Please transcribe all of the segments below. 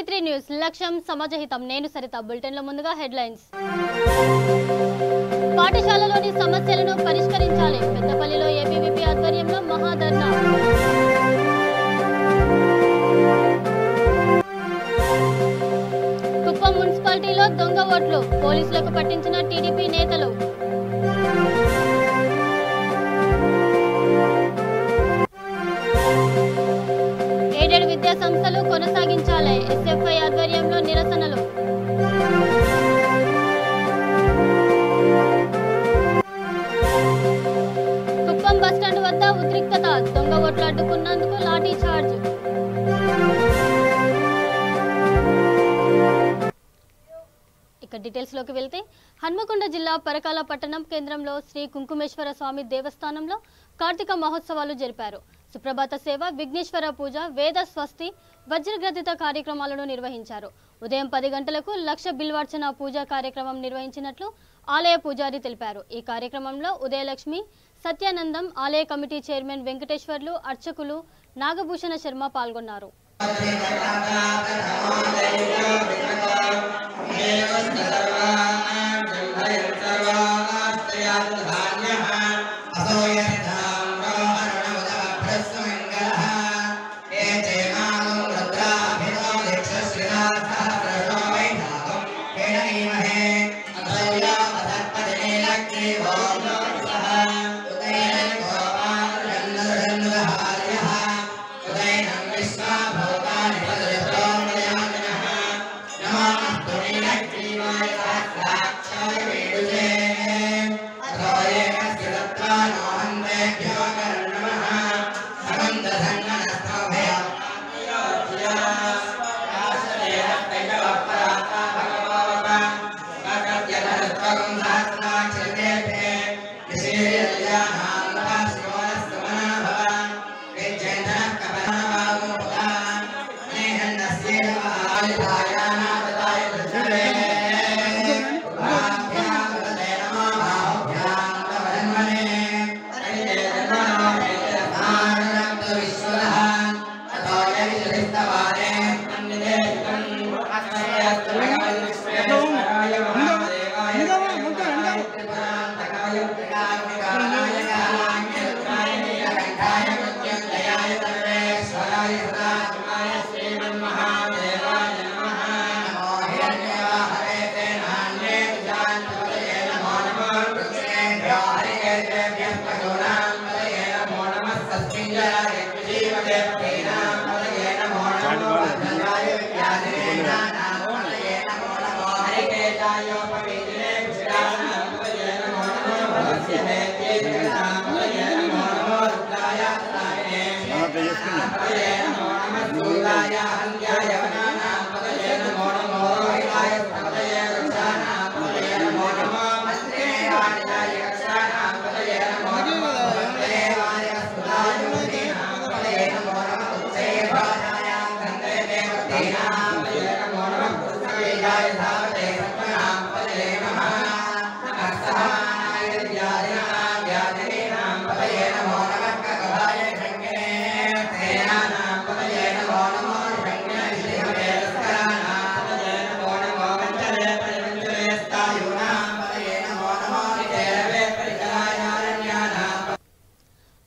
టీవీ3 news లక్ష్యం సమాజహితం నేను సరిత బులెటిన్లో ముందుగా హెడ్లైన్స్ పాఠశాలలోని సమస్యలను పరిష్కరించాలి పెద్దపల్లిలో ఏబీవీపీ ఆధ్వర్యంలో మహాధర్నా కుప్పం మున్సిపాలిటీలో దొంగ ఓట్లు పోలీసులకు పట్టించిన టీడీపీ నేతలు ఎయిడెడ్ విద్యా సంస్థలు కొనసాగించాలి ఎస్ఎఫ్ఐ ఆధ్వర్యంలో నిరసనలు కుప్పం బస్టాండ్ వద్ద ఉద్రిక్తత దొంగ ఓట్లు అడ్డుకున్నందుకు లాఠీ చార్జ్ ఇక డీటెయిల్స్ లోకి వెళ్తే హన్మకొండ జిల్లా పరకాల పట్టణం కేంద్రంలో శ్రీ కుంకుమేశ్వర స్వామి దేవస్థానంలో కార్తీక మహోత్సవాలు జరిపారు. సుప్రభాత సేవ, విఘ్నేశ్వర పూజ, వేద స్వస్తి, వజ్రగ్రథిత కార్యక్రమాలను నిర్వహించారు. ఉదయం 10 గంటలకు లక్ష బిల్వార్చన పూజా కార్యక్రమం నిర్వహించినట్లు ఆలయ పూజారి తెలిపారు. ఈ కార్యక్రమంలో ఉదయలక్ష్మి, సత్యానందం, ఆలయ కమిటీ చైర్మన్ వెంకటేశ్వర్లు, అర్చకులు నాగభూషణ శర్మ పాల్గొన్నారు.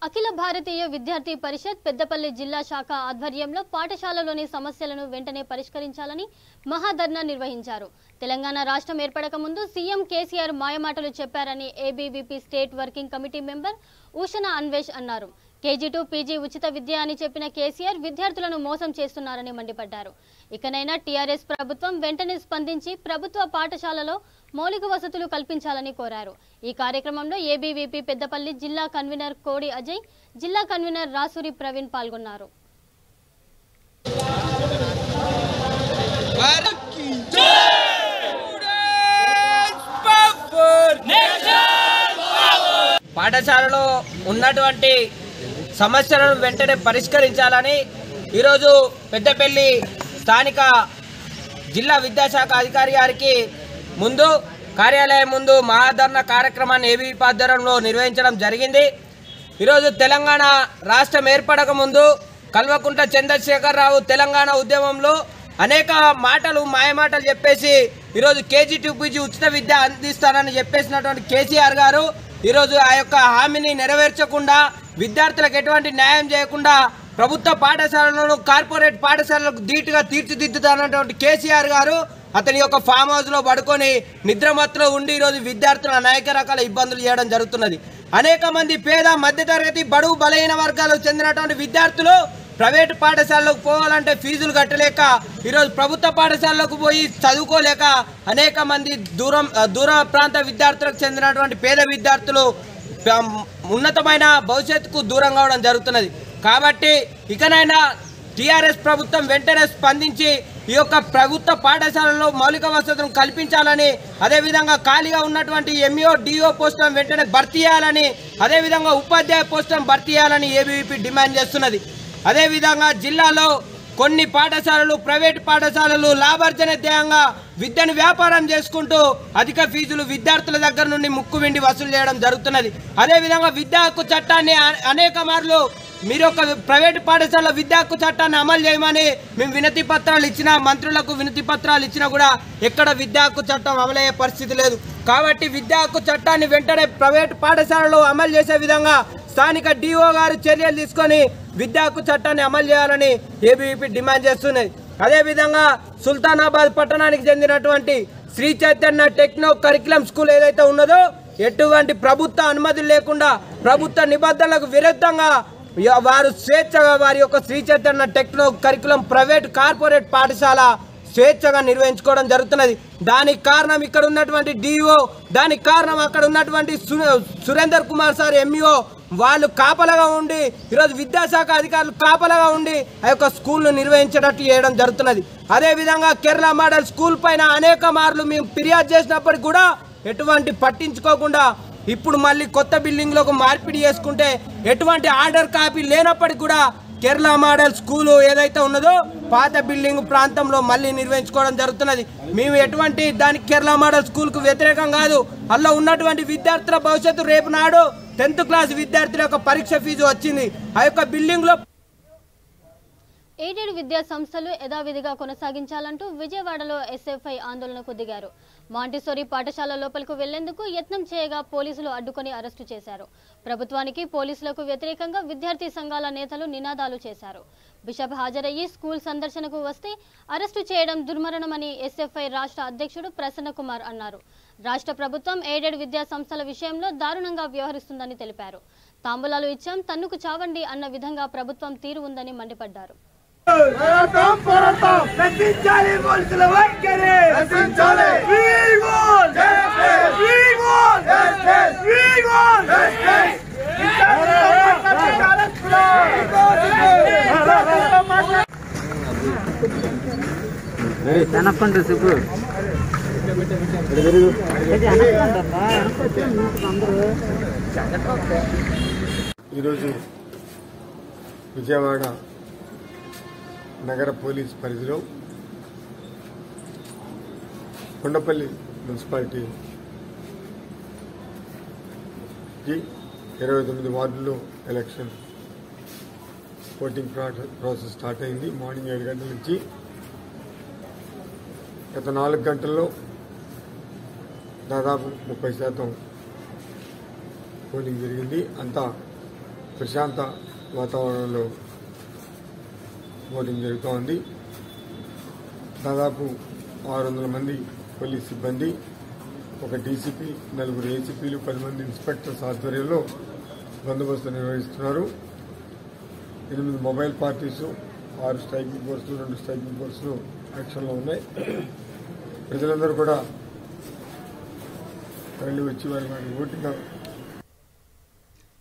అఖిల భారతీయ విద్యార్థి పరిషత్ పెద్దపల్లి జిల్లా శాఖ ఆధ్వర్యంలో పాఠశాలలోని సమస్యలను వెంటనే పరిష్కరించాలని మహాధర్నా నిర్వహించారు. తెలంగాణ రాష్ట్రం ఏర్పడక ముందు సీఎం కేసీఆర్ మాయమాటలు చెప్పారని ABVP state working committee member Ushana Anvesh అన్నారు. కేజీ టు పీజీ ఉచిత విద్య అని చెప్పిన కేసీఆర్ విద్యార్థులను మోసం చేస్తున్నారని మండిపడ్డారు. ఇకనైనా టీఆర్ఎస్ ప్రభుత్వం వెంటనే స్పందించి ప్రభుత్వ పాఠశాలలో మౌలిక వసతులు కల్పించాలని కోరారు. ఈ కార్యక్రమంలో ఏబీవీపీ పెద్దపల్లి జిల్లా కన్వీనర్ కోడి అజయ్, జిల్లా కన్వీనర్ రాసూరి ప్రవీణ్ పాల్గొన్నారు. పాఠశాలలో ఉన్నటువంటి సమస్యలను వెంటనే పరిష్కరించాలని ఈరోజు పెద్దపల్లి స్థానిక జిల్లా విద్యాశాఖ అధికారి గారికి ముందు కార్యాలయం ముందు మహాధర్నా కార్యక్రమాన్ని ఏబీవీపీ ఆధ్వర్యంలో నిర్వహించడం జరిగింది. ఈరోజు తెలంగాణ రాష్ట్రం ఏర్పడక ముందు కల్వకుంట్ల చంద్రశేఖరరావు తెలంగాణ ఉద్యమంలో అనేక మాటలు మాయమాటలు చెప్పేసి ఈరోజు కేజీ టు పీజీ ఉచిత విద్య అందిస్తానని చెప్పేసినటువంటి కేసీఆర్ గారు ఈరోజు ఆ యొక్క హామీని నెరవేర్చకుండా విద్యార్థులకు ఎటువంటి న్యాయం చేయకుండా ప్రభుత్వ పాఠశాలలను కార్పొరేట్ పాఠశాలలకు ధీటుగా తీర్చిదిద్దుతానటువంటి కేసీఆర్ గారు అతని యొక్క ఫామ్ హౌస్లో పడుకొని నిద్రమత్తులో ఉండి ఈరోజు విద్యార్థులను అనేక రకాల ఇబ్బందులు చేయడం జరుగుతున్నది. అనేక మంది పేద మధ్యతరగతి బడుగు బలహీన వర్గాలకు చెందినటువంటి విద్యార్థులు ప్రైవేటు పాఠశాలలకు పోవాలంటే ఫీజులు కట్టలేక ఈరోజు ప్రభుత్వ పాఠశాలలకు పోయి చదువుకోలేక అనేక మంది దూర ప్రాంత విద్యార్థులకు చెందినటువంటి పేద విద్యార్థులు ఉన్నతమైన భవిష్యత్తుకు దూరం కావడం జరుగుతున్నది. కాబట్టి ఇకనైనా టీఆర్ఎస్ ప్రభుత్వం వెంటనే స్పందించి ఈ యొక్క ప్రభుత్వ పాఠశాలల్లో మౌలిక వసతులను కల్పించాలని, అదేవిధంగా ఖాళీగా ఉన్నటువంటి ఎంఈఓ డిఓ పోస్టులను వెంటనే భర్తీ చేయాలని, అదేవిధంగా ఉపాధ్యాయ పోస్టులను భర్తీ చేయాలని ఏబీవీపీ డిమాండ్ చేస్తున్నది. అదేవిధంగా జిల్లాలో కొన్ని పాఠశాలలు ప్రైవేటు పాఠశాలలు లాభార్జన ధ్యేయంగా విద్యను వ్యాపారం చేసుకుంటూ అధిక ఫీజులు విద్యార్థుల దగ్గర నుండి ముక్కు వెండి వసూలు చేయడం జరుగుతున్నది. అదేవిధంగా విద్యా హక్కు చట్టాన్ని అనేక మార్లు మీరు ఒక ప్రైవేటు పాఠశాల విద్యా హక్కు చట్టాన్ని అమలు చేయమని మేము వినతి పత్రాలు ఇచ్చినా, మంత్రులకు వినతి పత్రాలు ఇచ్చినా కూడా ఎక్కడ విద్యా హక్కు చట్టం అమలయ్యే పరిస్థితి లేదు. కాబట్టి విద్యా హక్కు చట్టాన్ని వెంటనే ప్రైవేటు పాఠశాలలో అమలు చేసే విధంగా స్థానిక డిఓ గారు చర్యలు తీసుకొని విద్యా హక్కు చట్టాన్ని అమలు చేయాలని ఏబీవీపీ డిమాండ్ చేస్తున్నాయి. అదేవిధంగా సుల్తానాబాద్ పట్టణానికి చెందినటువంటి Sri Chaitanya techno curriculum school ఏదైతే ఉన్నదో ఎటువంటి ప్రభుత్వ అనుమతులు లేకుండా ప్రభుత్వ నిబంధనలకు విరుద్ధంగా వారు స్వేచ్ఛగా వారి యొక్క Sri Chaitanya techno curriculum private corporate పాఠశాల స్వేచ్ఛగా నిర్వహించుకోవడం జరుగుతున్నది. దానికి కారణం ఇక్కడ ఉన్నటువంటి డిఓ, దానికి కారణం అక్కడ ఉన్నటువంటి సురేందర్ కుమార్ సార్ ఎంఈఓ వాళ్ళు కాపలాగా ఉండి ఈరోజు విద్యాశాఖ అధికారులు కాపలాగా ఉండి ఆ యొక్క స్కూల్ను నిర్వహించేటట్టు చేయడం జరుగుతున్నది. అదేవిధంగా కేరళ మోడల్ స్కూల్ పైన అనేక మార్లు మేము ఫిర్యాదు చేసినప్పటికీ కూడా ఎటువంటి పట్టించుకోకుండా ఇప్పుడు మళ్ళీ కొత్త బిల్డింగ్లకు మార్పిడి చేసుకుంటే ఎటువంటి ఆర్డర్ కాపీ లేనప్పటికీ కూడా కేరళ మోడల్ స్కూలు ఏదైతే ఉన్నదో పాత బిల్డింగ్ ప్రాంతంలో మళ్ళీ నిర్వహించుకోవడం జరుగుతున్నది. మేము ఎటువంటి దానికి కేరళ మోడల్ స్కూల్కు వ్యతిరేకం కాదు. అందులో ఉన్నటువంటి విద్యార్థుల భవిష్యత్తు రేపు నాడు 10th క్లాస్ విద్యార్థుల యొక్క పరీక్ష ఫీజు వచ్చింది. ఆ యొక్క బిల్డింగ్లో ఎయిడెడ్ విద్యా సంస్థలు యథావిధిగా కొనసాగించాలంటూ విజయవాడలో ఎస్ఎఫ్ఐ ఆందోళనకు దిగారు. మాంటిసోరీ పాఠశాల లోపలకు వెళ్లేందుకు యత్నం చేయగా పోలీసులు అడ్డుకొని అరెస్టు చేశారు. ప్రభుత్వానికి పోలీసులకు వ్యతిరేకంగా విద్యార్థి సంఘాల నేతలు నినాదాలు చేశారు. బిషప్ హాజరయ్యి స్కూల్ సందర్శనకు వస్తే అరెస్టు చేయడం దుర్మరణమని ఎస్ఎఫ్ఐ రాష్ట్ర అధ్యక్షుడు ప్రసన్న కుమార్ అన్నారు. రాష్ట్ర ప్రభుత్వం ఎయిడెడ్ విద్యా సంస్థల విషయంలో దారుణంగా వ్యవహరిస్తుందని తెలిపారు. తాంబూలాలు ఇచ్చాం తన్నుకు చావండి అన్న విధంగా ప్రభుత్వం తీరు ఉందని మండిపడ్డారు. ఈరోజు విజయవాడ నగర పోలీస్ పరిధిలో కొండపల్లి మున్సిపాలిటీ 29 వార్డుల్లో ఎలక్షన్ ఓటింగ్ ప్రాసెస్ స్టార్ట్ అయింది. మార్నింగ్ 7 గంటల నుంచి గత 4 గంటల్లో దాదాపు 30% పోలింగ్ జరిగింది. అంతా ప్రశాంత వాతావరణంలో ఓటింగ్ జరుగుతూ ఉంది. దాదాపు 600 మంది పోలీస్ సిబ్బంది, ఒక డీసీపీ, 4 ఏసీపీలు, 10 మంది ఇన్స్పెక్టర్స్ ఆధ్వర్యంలో బందోబస్తు నిర్వహిస్తున్నారు. 8 మొబైల్ పార్టీసు, 6 స్ట్రైకింగ్ ఫోర్సులు, 2 స్ట్రైకింగ్ ఫోర్సులు యాక్షన్లో ఉన్నాయి. ప్రజలందరూ కూడా తరలి వచ్చి వారి ఓటింగ్.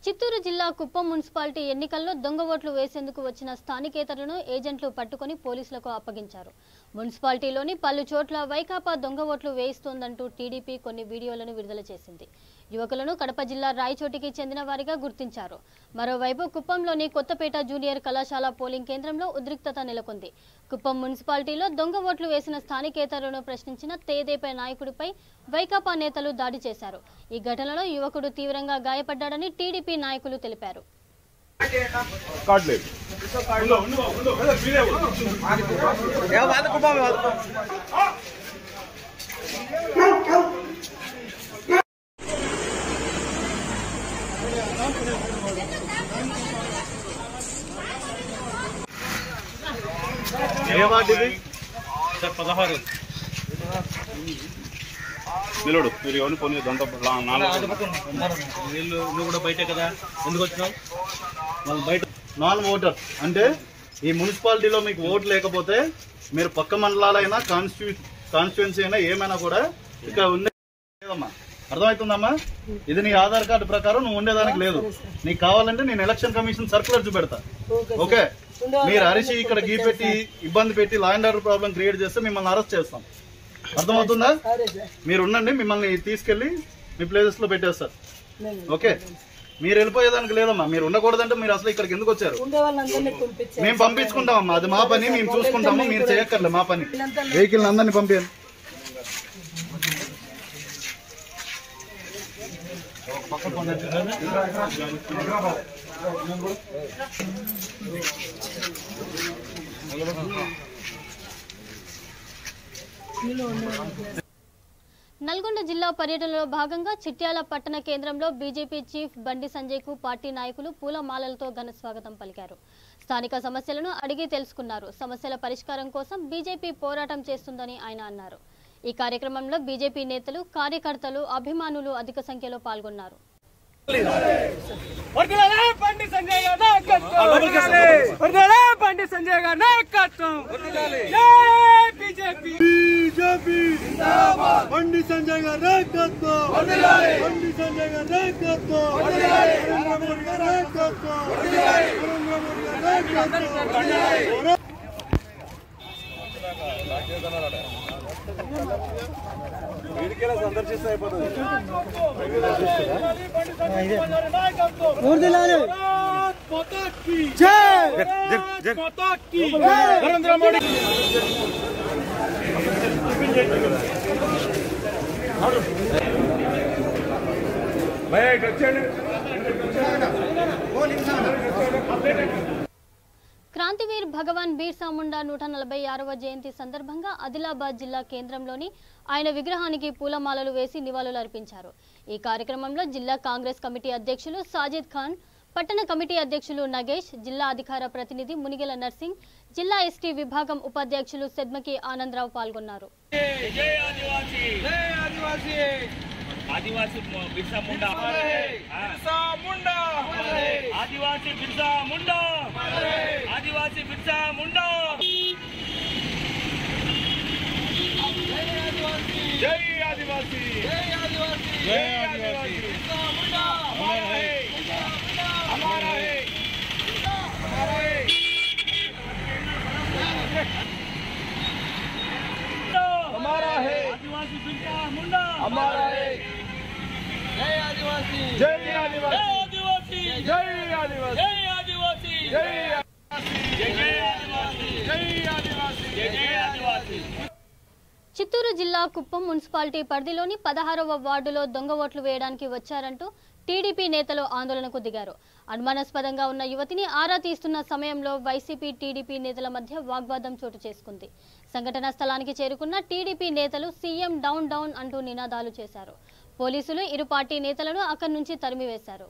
చిత్తూరు జిల్లా కుప్పం మున్సిపాలిటీ ఎన్నికల్లో దొంగ ఓట్లు వేసేందుకు వచ్చిన స్థానికేతరులను ఏజెంట్లు పట్టుకుని పోలీసులకు అప్పగించారు. మున్సిపాలిటీలోని పలు చోట్ల వైకాపా దొంగ ఓట్లు వేయిస్తోందంటూ టీడీపీ కొన్ని వీడియోలను విడుదల చేసింది. యువకులను కడప జిల్లా రాయచోటికి చెందిన వారిగా గుర్తించారు. మరోవైపు కుప్పంలోని కొత్తపేట జూనియర్ కళాశాల పోలింగ్ కేంద్రంలో ఉద్రిక్తత నెలకొంది. కుప్పం మున్సిపాలిటీలో దొంగ ఓట్లు వేసిన స్థానికేతరులను ప్రశ్నించిన తేదేపై నాయకుడిపై వైకాపా నేతలు దాడి చేశారు. ఈ ఘటనలో యువకుడు తీవ్రంగా గాయపడ్డాడని టీడీపీ నాయకులు తెలిపారు. కార్డులేదు ఏ వార్డు ఇది? 16 నిలడు మీరు ఎవరిని పోనీ దాంట్లో నువ్వు కూడా బయటే కదా, ఎందుకు వచ్చినావు? వాళ్ళు బయట నాన్ ఓటర్ అంటే ఈ మున్సిపాలిటీలో మీకు ఓటు లేకపోతే మీరు పక్క మండలాలైనా కాన్స్టిట్యున్సీ అయినా ఏమైనా కూడా ఇక్కడ ఉండేదమ్మా. అర్థమవుతుందమ్మా? ఇది నీ ఆధార్ కార్డు ప్రకారం నువ్వు ఉండేదానికి లేదు. నీకు కావాలంటే నేను ఎలక్షన్ కమిషన్ సర్కులర్ చూపెడతా. ఓకే, మీరు అరిసి ఇక్కడ గీ పెట్టి ఇబ్బంది పెట్టి law and order problem create చేస్తే మిమ్మల్ని అరెస్ట్ చేస్తాం. అర్థమవుతుందా? మీరు ఉండండి, మిమ్మల్ని తీసుకెళ్లి మీ ప్లేసెస్ లో పెట్టేస్తారు. ఓకే, మీరు వెళ్ళిపోయేదానికి లేదమ్మా. మీరు ఉండకూడదంటే మీరు అసలు ఇక్కడికి ఎందుకు వచ్చారు? మేము పంపించుకుంటామమ్మా, అది మా పని, మేము చూసుకుంటాము. మీరు చేయక్కర్లే, మా పని. వెహికల్ అందరినీ పంపించండి. నల్గొండ జిల్లా పర్యటనలో భాగంగా చిట్యాల పట్టణ కేంద్రంలో బీజేపీ చీఫ్ బండి సంజయ్ కు పార్టీ నాయకులు పూలమాలలతో ఘన స్వాగతం పలికారు. స్థానిక సమస్యలను అడిగి తెలుసుకున్నారు. సమస్యల పరిష్కారం కోసం బీజేపీ పోరాటం చేస్తుందని ఆయన అన్నారు. ఈ కార్యక్రమంలో బీజేపీ నేతలు, కార్యకర్తలు, అభిమానులు అధిక సంఖ్యలో పాల్గొన్నారు. సందర్శిస్తే అయిపోతుంది. నరేంద్ర మోడీ క్రాంతివీర్ భగవాన్ బీర్సా ముండా 146వ జయంతి సందర్భంగా ఆదిలాబాద్ జిల్లా కేంద్రంలోని ఆయన విగ్రహానికి పూలమాలలు వేసి నివాళులర్పించారు. ఈ కార్యక్రమంలో జిల్లా కాంగ్రెస్ కమిటీ అధ్యక్షులు సాజిద్ ఖాన్, పట్టణ కమిటీ అధ్యక్షులు నగేష్, జిల్లా అధికార ప్రతినిధి మునిగెల నర్సింగ్, జిల్లా ఎస్టీ విభాగం ఉపాధ్యక్షులు సెద్మకి ఆనందరావు పాల్గొన్నారు. आदिवासी बिरसा मुंडा, बिरसा मुंडा, आदिवासी बिरसा मुंडा, आदिवासी बिरसा मुंडा, जय आदिवासी, जय आदिवासी, जय आदिवासी, बिरसा मुंडा हमारा है, हमारा है, हमारा है, हमारा है, आदिवासी बिरसा मुंडा हमारा है, जय आदिवासी, जय आदिवासी, जय आदिवासी, जय आदिवासी, जय आदिवासी, जय आदिवासी, जय आदिवासी, जय आदिवासी. చిత్తూరు జిల్లా కుప్పం మున్సిపాలిటీ పరిధిలోని 16వ వార్డులో దొంగ ఓట్లు వేయడానికి వచ్చారంటూ టీడీపీ నేతలు ఆందోళనకు దిగారు. అనుమానాస్పదంగా ఉన్న యువతిని ఆరా తీస్తున్న సమయంలో వైసీపీ, టీడీపీ నేతల మధ్య వాగ్వాదం చోటు చేసుకుంది. సంఘటనా స్థలానికి చేరుకున్న టీడీపీ నేతలు సీఎం డౌన్ డౌన్ అంటూ నినాదాలు చేశారు. పోలీసులు ఇరు పార్టీ నేతలను అక్కడి నుంచి తరిమివేశారు.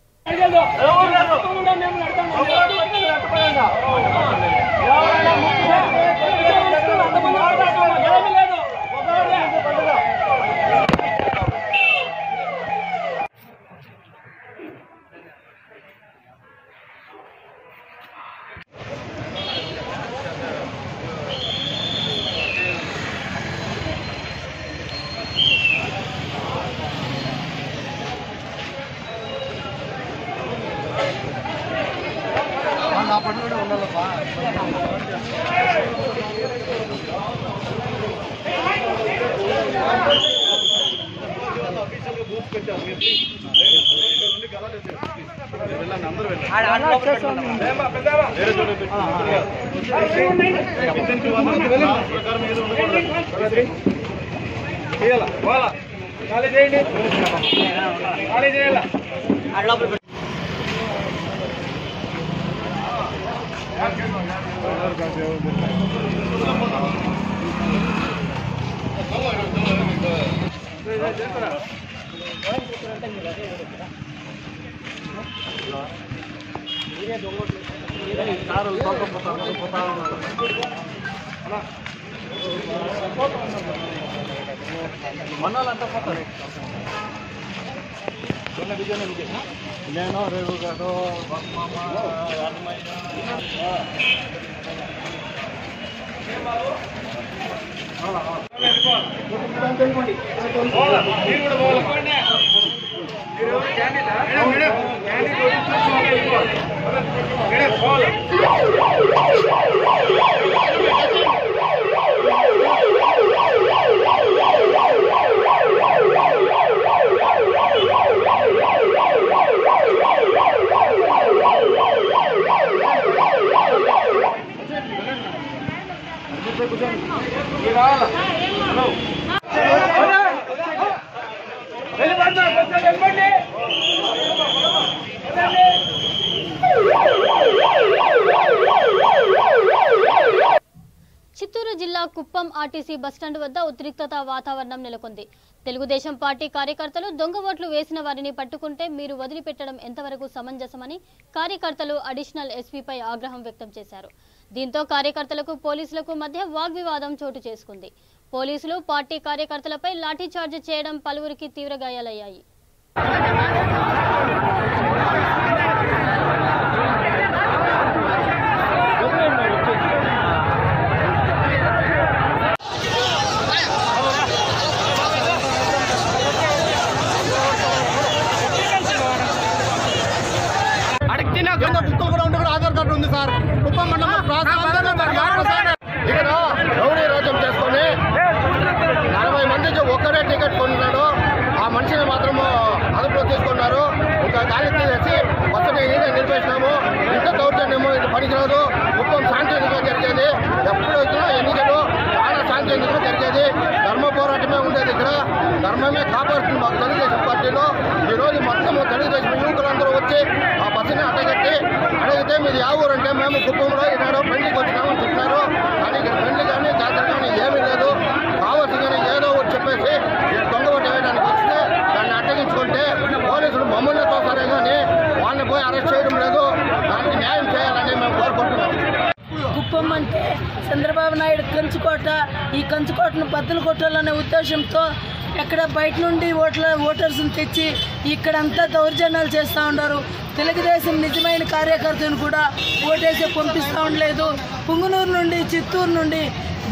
మన్నాలంతా పోతారు నేను రేపు గారు చిత్తూరు జిల్లా కుప్పం ఆర్టీసీ బస్టాండ్ వద్ద ఉద్రిక్తత వాతావరణం నెలకొంది. తెలుగుదేశం పార్టీ కార్యకర్తలు దొంగ ఓట్లు వేసిన వారిని పట్టుకుంటే మీరు వదిలిపెట్టడం ఎంతవరకు సమంజసమని కార్యకర్తలు అడిషనల్ ఎస్పీపై ఆగ్రహం వ్యక్తం చేశారు. దీంతో కార్యకర్తలకు పోలీసులకు మధ్య వాగ్వివాదం చోటు చేసుకుంది. పోలీసులు పార్టీ కార్యకర్తలపై లాఠీచార్జ్ చేయడం పలువురికి తీవ్ర గాయాలయ్యాయి. ఆధార్ కార్డు ఉంది సార్. కుప్పం మండలం ఇక్కడ రౌడీ రాజ్యం చేసుకొని 40 మందికి ఒక్కరే టికెట్ కొన్నాడు. ఆ మనిషిని మాత్రం అదుపులో తీసుకున్నారు. ఇంకా గాలి తీసేసి బస్సుని నిలిపేసినాము. ఇంత దౌర్జన్యము ఇది పనికిరాదు. కుప్పం శాంతియుతంగా జరిగేది. ఎప్పుడు వచ్చినా ఎన్నికలు చాలా శాంతియుతంగా జరిగేది. ధర్మ పోరాటమే ఉండేది. ఇక్కడ ధర్మమే కాపాడుతుంది మాకు తెలుగుదేశం పార్టీలో. ఈరోజు మొత్తం తెలుగుదేశం యువకులందరూ వచ్చి ఆ బస్సుని అడ్డగట్టి అడిగితే మీరు యా ఊరంటే మేము కుప్పంలో ఈనాడు పెళ్లికి వచ్చినామని చెప్తున్నారు. కానీ ఇక్కడ పెళ్లి కానీ జాతర కానీ ఏమీ లేదు. కావచ్చు కానీ ఏదో ఒకటి చెప్పేసి దొంగ ఓటు వేయడానికి వస్తే దాన్ని అడ్డగించుకుంటే పోలీసులు మమ్మల్ని తోసారే కానీ వాళ్ళని పోయి అరెస్ట్ చేయడం లేదు. దానికి న్యాయం చేయాలని మేము కోరుకుంటున్నాం. కుప్పం అంటే చంద్రబాబు నాయుడు కంచుకోట. ఈ కంచుకోటను బద్దలు కొట్టాలనే ఉద్దేశంతో ఎక్కడ బయట నుండి ఓటర్స్ని తెచ్చి ఇక్కడంతా దౌర్జన్యాలు చేస్తూ ఉన్నారు. తెలుగుదేశం నిజమైన కార్యకర్తను కూడా ఓటేసి పంపిస్తూ ఉండలేదు. పుంగనూరు నుండి, చిత్తూరు నుండి,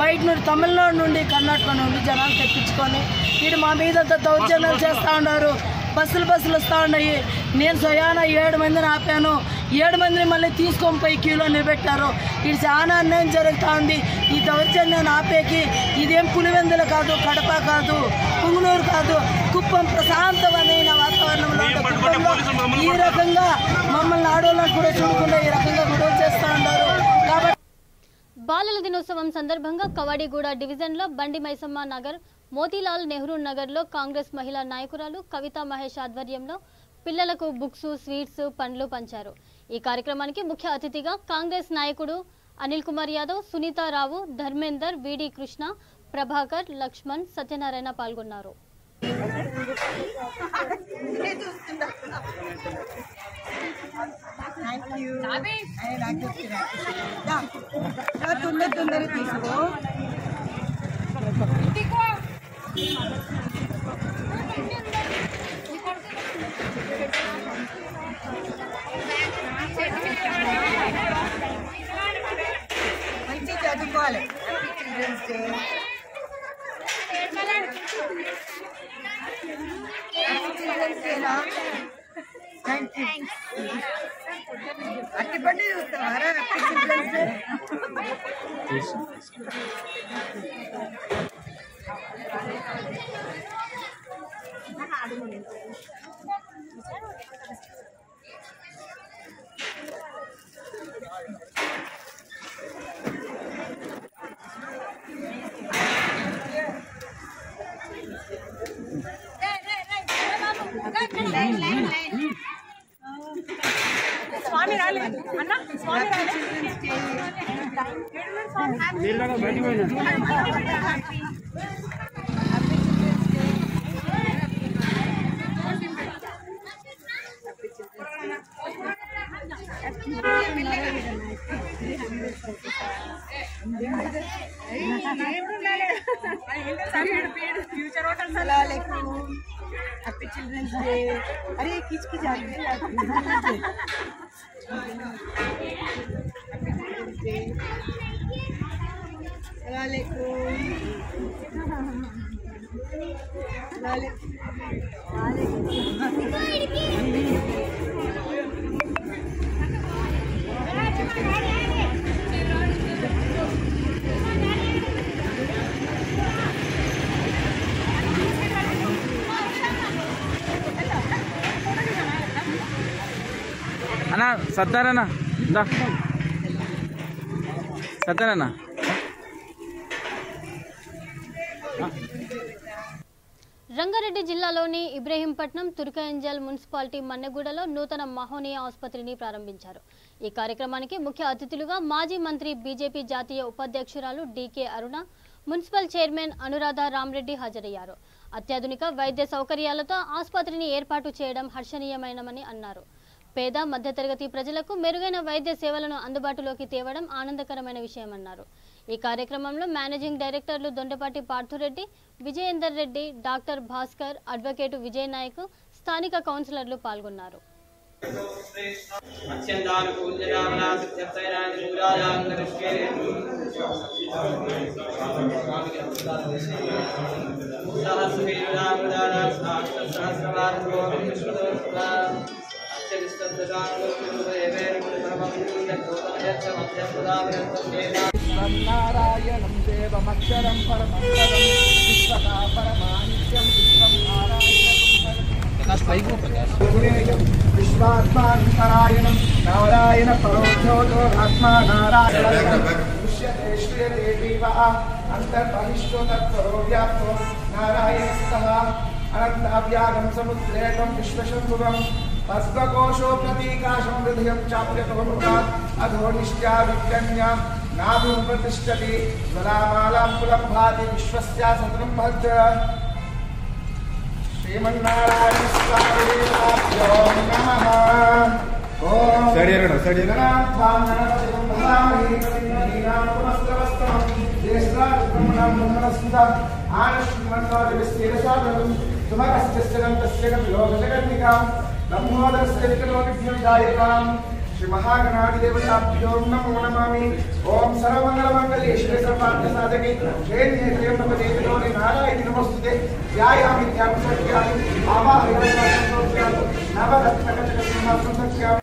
బయట నుండి, తమిళనాడు నుండి, కర్ణాటక నుండి జనాలు తెప్పించుకొని వీడు మా మీదంతా దౌర్జన్యాలు చేస్తూ ఉన్నారు. బస్సులు వస్తూ ఉన్నాయి. నేను స్వయాన 7 మందిని ఆపాను. 7 మందిని మళ్ళీ తీసుకొని పోయి క్యూలో నిలబెట్టారు. ఇది చాలా అన్యాయం జరుగుతూ ఉంది. ఈ దౌర్జన్యాన్ని ఆపేకి ఇదేం పులివెందుల కాదు, కడప కాదు, పుంగనూరు కాదు, కుప్పం ప్రశాంతమైన వాతావరణంలో కుప్పంలో ఈ రకంగా మమ్మల్ని ఆడవాళ్ళని కూడా చూడకుండా ఈ రకంగా గొడవలు చేస్తూ ఉన్నారు. కాబట్టి బాలల దినోత్సవం సందర్భంగా కవాడిగూడ డివిజన్లో బండి మైసమ్మ నగర్, మోతీలాల్ నెహ్రూ నగర్లో కాంగ్రెస్ మహిళా నాయకురాలు కవితా మహేష్ ఆధ్వర్యంలో పిల్లలకు బుక్స్, స్వీట్స్, పండ్లు పంచారు. ఈ కార్యక్రమానికి ముఖ్య అతిథిగా కాంగ్రెస్ నాయకుడు అనిల్ కుమార్ యాదవ్, సునీతారావు, ధర్మేందర్, విడి కృష్ణ, ప్రభాకర్, లక్ష్మణ్, సత్యనారాయణ పాల్గొన్నారు. మంచి చదువుకోవాలి. అట్టి పండి చూస్తావారా? స్వామి రాలే అన్న, స్వామి రాలే. Happy childrens day. अरे खींच के जाते అన్నా సత్తారన్నా సత్తారన్నా రంగారెడ్డి జిల్లాలోని ఇబ్రహీంపట్నం తుర్కయంజల్ మున్సిపాలిటీ మన్నెగూడలో నూతన మహోనియా ఆసుపత్రిని ప్రారంభించారు. ఈ కార్యక్రమానికి ముఖ్య అతిథులుగా మాజీ మంత్రి బీజేపీ జాతీయ ఉపాధ్యక్షురాలు డీకే అరుణ, మున్సిపల్ చైర్మన్ అనురాధ రామరెడ్డి హాజరయ్యారు. అత్యాధునిక వైద్య సౌకర్యాలతో ఆసుపత్రిని ఏర్పాటు చేయడం హర్షణీయమైనమని అన్నారు. పేద మధ్యతరగతి ప్రజలకు మెరుగైన వైద్య సేవలను అందుబాటులోకి తేవడం ఆనందకరమైన విషయమన్నారు. ఈ కార్యక్రమంలో మేనేజింగ్ డైరెక్టర్లు దొండపాటి పార్థురెడ్డి, విజయేందర్ రెడ్డి, డాక్టర్ భాస్కర్, అడ్వకేటు విజయ్ నాయక్, స్థానిక కౌన్సిలర్లు పాల్గొన్నారు. నారాయణం దేవమక్షరం పరమక్షరం విశ్వకా పరమానిత్యం విశ్వం విశ్వాత్మాంతరాయణం నారాయణ పరోక్షోత్మా నారాయణ దృశ్యతే శ్రీయతే దేవ అంతర్బహిష్ఠో తత్పరో వ్యాప్తో నారాయణస్తః అనంతావ్యాగం సముద్రేకం విశ్వశంభువం పద్మకోశో ప్రతీకాశం హృదయం చాప్యతోముఖాత్ అధోనిష్ట్యా విజ్ఞాన్యాం నాభిం ప్రతిష్టతి జ్వలామాలాం కులం భాతి విశ్వస్యా సతతం భక్త శ్రీమన్నారాయణ స్వామిభ్యో నమః. ఓం గణాధ్వాం గణపతిం భజామహే కవిం కవీనామస్తవస్తమం జ్యేష్ఠరాజబ్రహ్మణాం బ్రహ్మణస్పదాం ఆనశ్వన్వాదివిస్తేరసాదనం సుమకస్యస్యరం తస్యగం లోకజగన్నికాం లంబోదరస్య వికలోనిభ్యం జాయకాం శ్రీ మహాగణాధిదేవతాభ్యో నమో నమామి. ఓం సర్వమంగళమంగళే శివే సర్వార్థసాధకే శరణ్యే త్ర్యంబకే గౌరీ నారాయణి నమోస్తుతే ధ్యాయామి ధ్యానసత్యామి ఆవాహయామి నవరత్నకటక సింహాసనసత్యామి.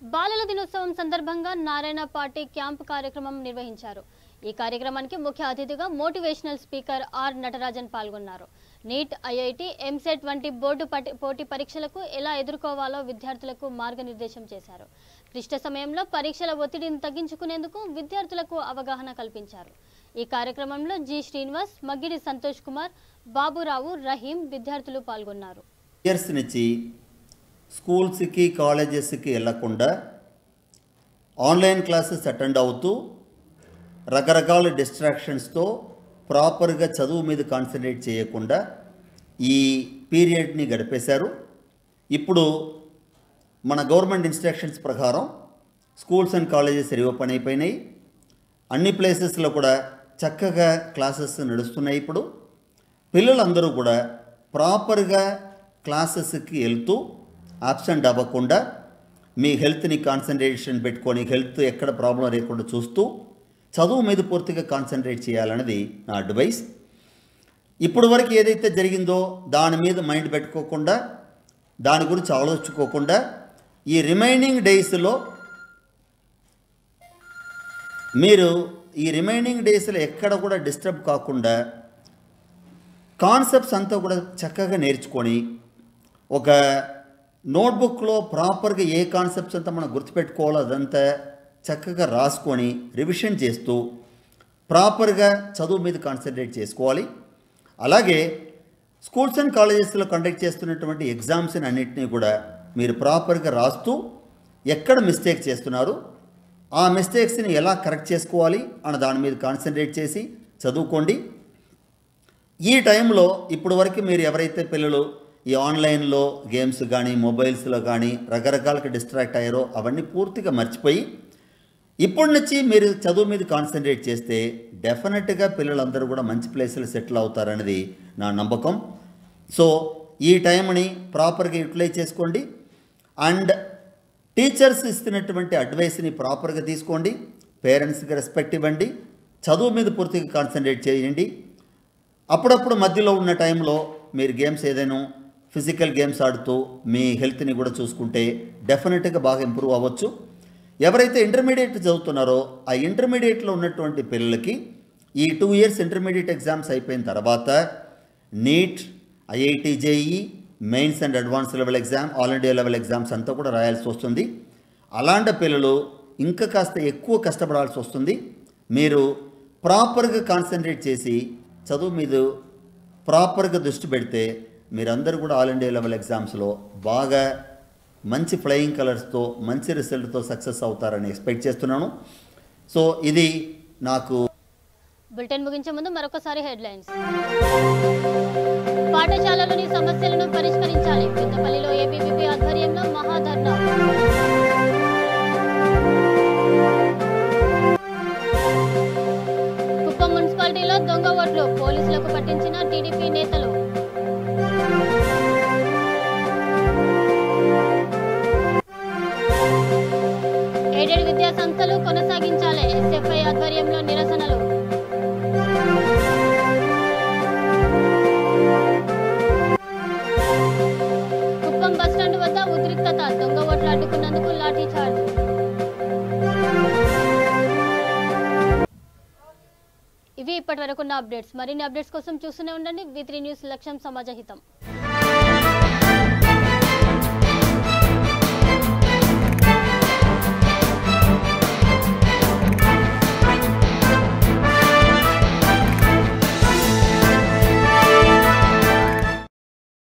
బాలల దినోత్సవం సందర్భంగా నారాయణ పార్టీ క్యాంప్ కార్యక్రమం నిర్వహించారు. ఈ కార్యక్రమానికి ముఖ్య అతిథిగా మోటివేషనల్ స్పీకర్ ఆర్ నటరాజన్ పాల్గొన్నారు. నీట్, ఐఐటి, ఎంసెట్ వంటి బోర్డు పోటీ పరీక్షలకు ఎలా ఎదుర్కోవాలో విద్యార్థులకు మార్గనిర్దేశం చేశారు. క్లిష్ట సమయంలో పరీక్షల ఒత్తిడిని తగ్గించుకునేందుకు విద్యార్థులకు అవగాహన కల్పించారు. ఈ కార్యక్రమంలో జి శ్రీనివాస్, మగ్గిడి సంతోష్ కుమార్, బాబురావు, రహీం విద్యార్థులు పాల్గొన్నారు. ఇయర్స్ నుంచి స్కూల్స్కి కాలేజెస్కి వెళ్లకుండా ఆన్లైన్ క్లాసెస్ అటెండ్ అవుతూ రకరకాల డిస్ట్రాక్షన్స్తో ప్రాపర్గా చదువు మీద కాన్సన్ట్రేట్ చేయకుండా ఈ పీరియడ్ని గడిపేశారు. ఇప్పుడు మన గవర్నమెంట్ ఇన్స్ట్రక్షన్స్ ప్రకారం స్కూల్స్ అండ్ కాలేజెస్ రీఓపెన్ అయిపోయినాయి. అన్ని ప్లేసెస్లో కూడా చక్కగా క్లాసెస్ నడుస్తున్నాయి. ఇప్పుడు పిల్లలందరూ కూడా ప్రాపర్గా క్లాసెస్కి వెళ్తూ ఆబ్సెంట్ అవ్వకుండా మీ హెల్త్ని కాన్సన్ట్రేషన్ పెట్టుకొని హెల్త్ ఎక్కడ ప్రాబ్లం లేకుండా చూస్తూ చదువు మీద పూర్తిగా కాన్సన్ట్రేట్ చేయాలన్నది నా అడ్వైస్. ఇప్పుడు వరకు ఏదైతే జరిగిందో దాని మీద మైండ్ పెట్టుకోకుండా, దాని గురించి ఆలోచించుకోకుండా ఈ రిమైనింగ్ డేస్లో మీరు ఎక్కడ కూడా డిస్టర్బ్ కాకుండా కాన్సెప్ట్స్ అంతా కూడా చక్కగా నేర్చుకొని ఒక నోట్బుక్లో ప్రాపర్గా ఏ కాన్సెప్ట్స్ అంతా మనం గుర్తుపెట్టుకోవాలో అదంతా చక్కగా రాసుకొని రివిజన్ చేస్తూ ప్రాపర్గా చదువు మీద కాన్సన్ట్రేట్ చేసుకోవాలి. అలాగే స్కూల్స్ అండ్ కాలేజెస్లో కండక్ట్ చేస్తున్నటువంటి ఎగ్జామ్స్ని అన్నింటినీ కూడా మీరు ప్రాపర్గా రాస్తూ ఎక్కడ మిస్టేక్ చేస్తున్నారు ఆ మిస్టేక్స్ని ఎలా కరెక్ట్ చేసుకోవాలి అన్న దాని మీద కాన్సన్ట్రేట్ చేసి చదువుకోండి. ఈ టైంలో ఇప్పుడు వరకు మీరు ఎవరైతే పిల్లలు ఈ ఆన్లైన్లో గేమ్స్ కానీ మొబైల్స్లో కానీ రకరకాలకి డిస్ట్రాక్ట్ అయ్యారో అవన్నీ పూర్తిగా మర్చిపోయి ఇప్పటి నుంచి మీరు చదువు మీద కాన్సన్ట్రేట్ చేస్తే డెఫినెట్గా పిల్లలందరూ కూడా మంచి ప్లేస్లో సెటిల్ అవుతారనేది నా నమ్మకం. సో ఈ టైంని ప్రాపర్గా యూటిలైజ్ చేసుకోండి అండ్ టీచర్స్ ఇస్తున్నటువంటి అడ్వైస్ని ప్రాపర్గా తీసుకోండి. పేరెంట్స్కి రెస్పెక్ట్ ఇవ్వండి. చదువు మీద పూర్తిగా కాన్సన్ట్రేట్ చేయండి. అప్పుడప్పుడు మధ్యలో ఉన్న టైంలో మీరు గేమ్స్ ఏదైనా ఫిజికల్ గేమ్స్ ఆడుతూ మీ హెల్త్ని కూడా చూసుకుంటే డెఫినెట్గా బాగా ఇంప్రూవ్ అవ్వచ్చు. ఎవరైతే ఇంటర్మీడియట్ చదువుతున్నారో ఆ ఇంటర్మీడియట్లో ఉన్నటువంటి పిల్లలకి ఈ 2 years ఇంటర్మీడియట్ ఎగ్జామ్స్ అయిపోయిన తర్వాత NEET, IIT JEE, mains and advance level exam, all India level exams అంతా కూడా రాయాల్సి వస్తుంది. అలాంటి పిల్లలు ఇంకా కాస్త ఎక్కువ కష్టపడాల్సి వస్తుంది. మీరు ప్రాపర్గా కాన్సన్ట్రేట్ చేసి చదువు మీద ప్రాపర్గా దృష్టి పెడితే మీరందరూ కూడా ఆల్ ఇండియా లెవెల్ ఎగ్జామ్స్లో బాగా మంచి ఫ్లయింగ్ కలర్స్తో మంచి రిజల్ట్తో సక్సెస్ అవుతారని ఎక్స్పెక్ట్ చేస్తున్నాను. సో ఇది నాకు. బులెటిన్ ముగించే ముందు మరొకసారి హెడ్లైన్స్. పాఠశాలలోని సమస్యలను పరిష్కరించాలి. పెద్దపల్లిలో ఏబీవీపీ ఆధ్వర్యంలో మహాధర్నా. కుప్పం మున్సిపాలిటీలో దొంగ ఓట్లు పోలీసులకు పట్టించిన టీడీపీ నేతలు. ఎయిడెడ్ విద్యా సంస్థలు కొనసాగించాలి. ఎస్ఎఫ్ఐ ఆధ్వర్యంలో నిరసనలు. కుప్పం బస్టాండ్ వద్ద ఉద్రిక్తత. దొంగ ఓట్లు అడ్డుకున్నందుకు లాఠీ చార్జ్. ఇవి ఇప్పటి వరకున్న అప్డేట్స్. మరిన్ని అప్డేట్స్ కోసం చూస్తూనే ఉండండి V3 న్యూస్. లక్ష్యం సమాజ హితం.